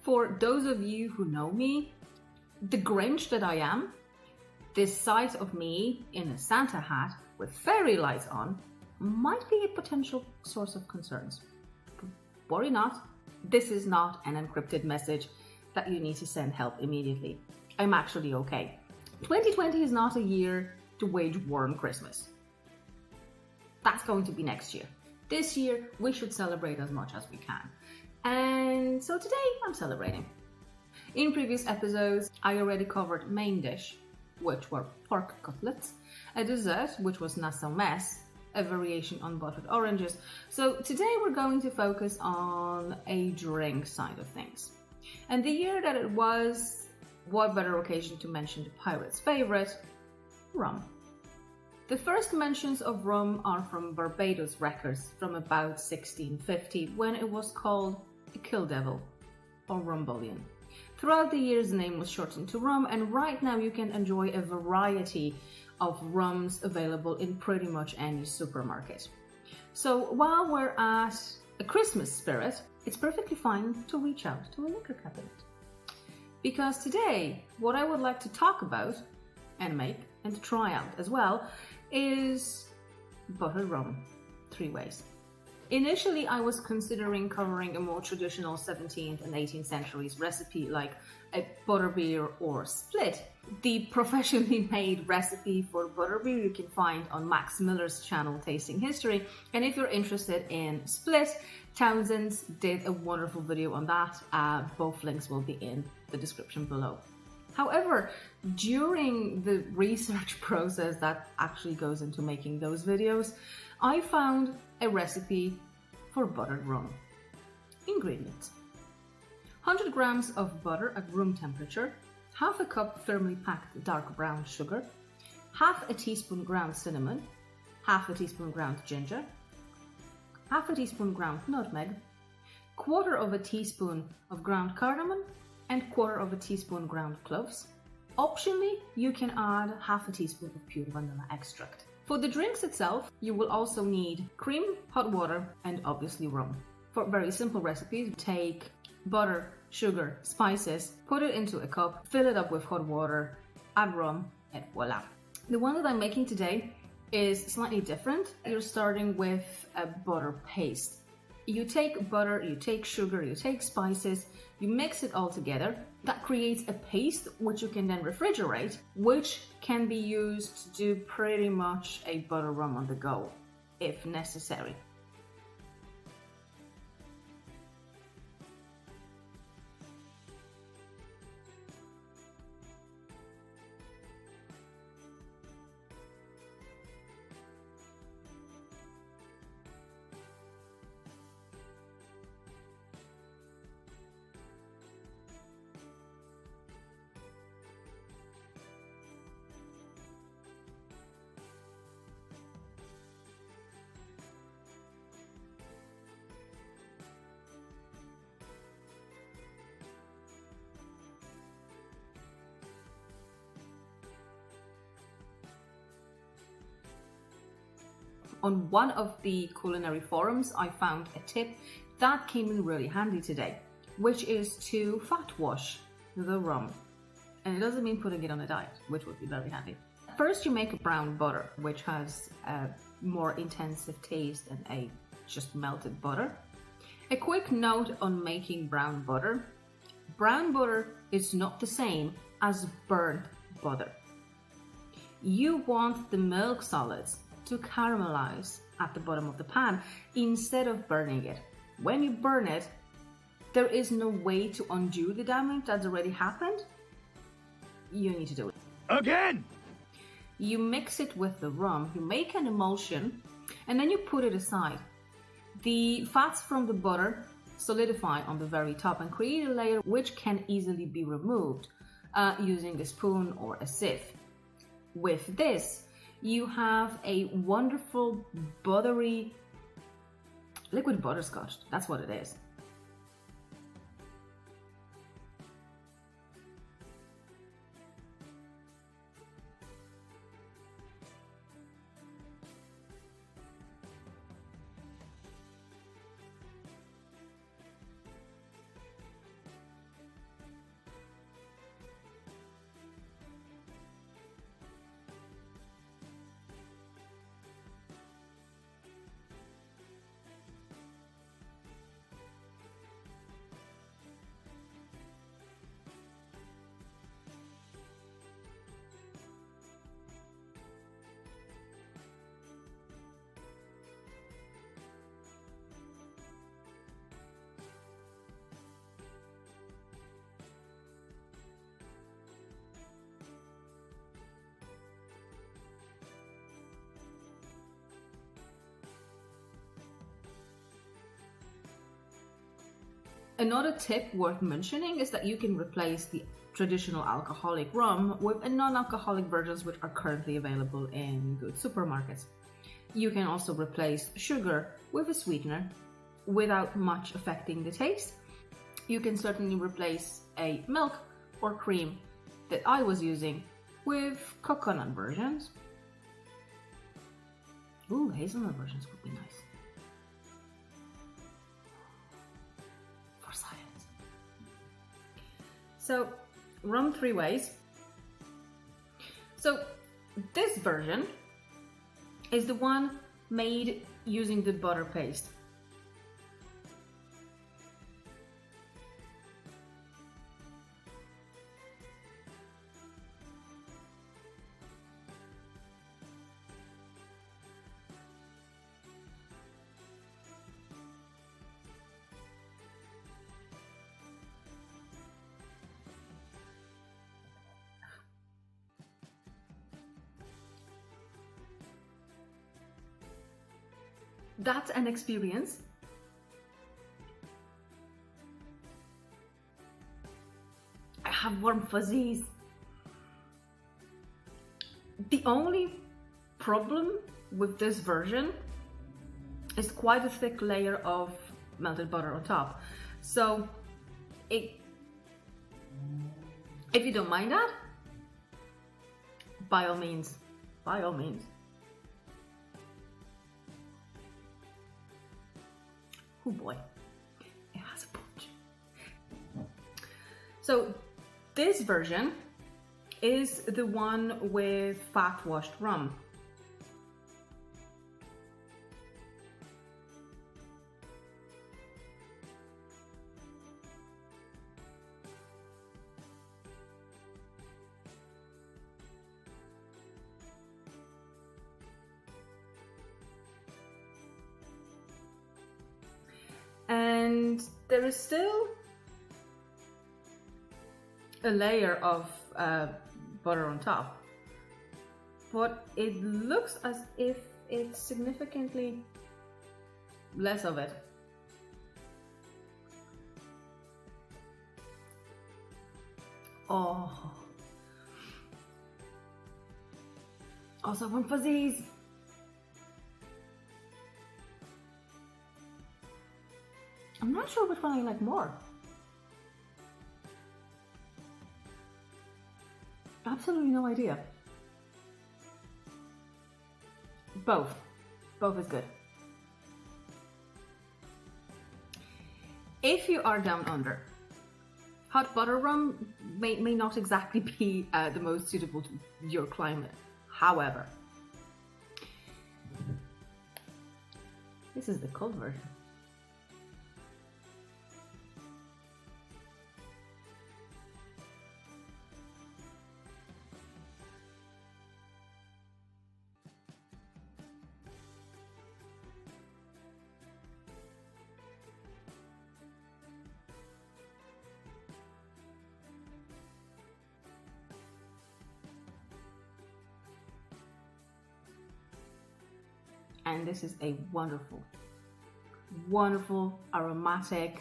For those of you who know me, the Grinch that I am, this sight of me in a Santa hat with fairy lights on might be a potential source of concerns. But worry not, this is not an encrypted message that you need to send help immediately. I'm actually okay. 2020 is not a year to wage war on Christmas. That's going to be next year. This year, we should celebrate as much as we can. And so today, I'm celebrating. In previous episodes, I already covered main dish, which were pork cutlets, a dessert, which was Nassau mess, a variation on buttered oranges. So today we're going to focus on a drink side of things. And the year that it was, what better occasion to mention the pirate's favorite, rum. The first mentions of rum are from Barbados records from about 1650, when it was called a kill devil or rumbullion. Throughout the years, the name was shortened to rum, and right now you can enjoy a variety of rums available in pretty much any supermarket. So while we're at a Christmas spirit, it's perfectly fine to reach out to a liquor cabinet. Because today, what I would like to talk about and make and try out as well is buttered rum, 3 ways. Initially, I was considering covering a more traditional 17th and 18th centuries recipe like a butterbeer or split. The professionally made recipe for butterbeer you can find on Max Miller's channel Tasting History, and if you're interested in split, Townsend did a wonderful video on that. Both links will be in the description below. However, during the research process that actually goes into making those videos, I found a recipe for buttered rum. Ingredients: 100 grams of butter at room temperature, half a cup firmly packed dark brown sugar, half a teaspoon ground cinnamon, half a teaspoon ground ginger, half a teaspoon ground nutmeg, quarter of a teaspoon of ground cardamom, and quarter of a teaspoon ground cloves. Optionally, you can add half a teaspoon of pure vanilla extract. For the drinks itself, you will also need cream, hot water, and obviously rum. For very simple recipes, take butter, sugar, spices, put it into a cup, fill it up with hot water, add rum, and voila. The one that I'm making today is slightly different. You're starting with a butter paste. You take butter, you take sugar, you take spices, you mix it all together. That creates a paste which you can then refrigerate, which can be used to do pretty much a butter rum on the go, if necessary. On one of the culinary forums, I found a tip that came in really handy today, which is to fat wash the rum. And it doesn't mean putting it on a diet, which would be very handy. First, you make a brown butter, which has a more intensive taste than a just melted butter. A quick note on making brown butter. Brown butter is not the same as burnt butter. You want the milk solids to caramelize at the bottom of the pan instead of burning it. When you burn it, there is no way to undo the damage that's already happened. You need to do it again. You mix it with the rum, you make an emulsion, and then you put it aside. The fats from the butter solidify on the very top and create a layer which can easily be removed using a spoon or a sieve. With this, you have a wonderful buttery liquid butterscotch. That's what it is. Another tip worth mentioning is that you can replace the traditional alcoholic rum with a non-alcoholic versions which are currently available in good supermarkets. You can also replace sugar with a sweetener without much affecting the taste. You can certainly replace a milk or cream that I was using with coconut versions. Ooh, hazelnut versions would be nice. For science. So, rum 3 ways. So, this version is the one made using the butter paste. That's an experience. I have warm fuzzies. The only problem with this version is quite a thick layer of melted butter on top. So, if you don't mind that, by all means, by all means. Oh boy, it has a punch. So this version is the one with fat washed rum. And there is still a layer of butter on top, but it looks as if it's significantly less of it. Oh, also want fuzzies. I'm not sure which one I like more. Absolutely no idea. Both. Both is good. If you are down under, hot butter rum may not exactly be the most suitable to your climate. However, this is the cold version. And this is a wonderful, wonderful, aromatic,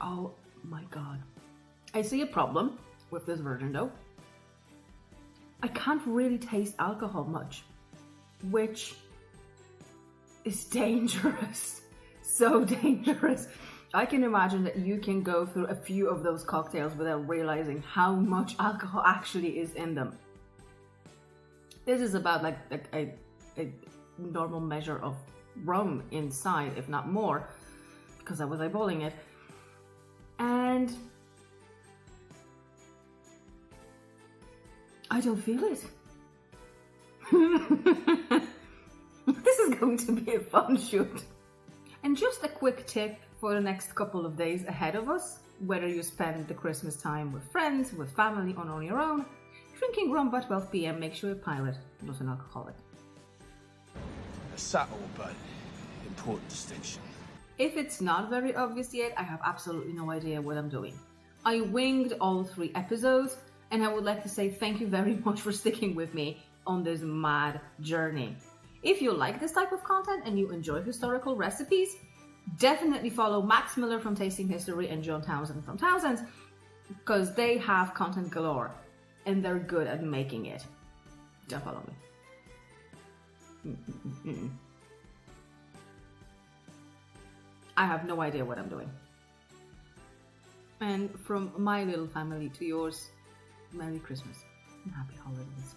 oh my god. I see a problem with this version though. I can't really taste alcohol much, which is dangerous. So dangerous. I can imagine that you can go through a few of those cocktails without realizing how much alcohol actually is in them. This is about like a normal measure of rum inside, if not more, because I was eyeballing it. And I don't feel it. This is going to be a fun shoot. And just a quick tip for the next couple of days ahead of us, whether you spend the Christmas time with friends, with family, or on your own, drinking rum by 12 p.m. makes you a pirate, not an alcoholic. A subtle but important distinction. If it's not very obvious yet, I have absolutely no idea what I'm doing. I winged all 3 episodes, and I would like to say thank you very much for sticking with me on this mad journey. If you like this type of content and you enjoy historical recipes, definitely follow Max Miller from Tasting History and John Townsend from Townsend's, because they have content galore and they're good at making it. Don't follow me. I have no idea what I'm doing. And from my little family to yours, Merry Christmas and Happy Holidays.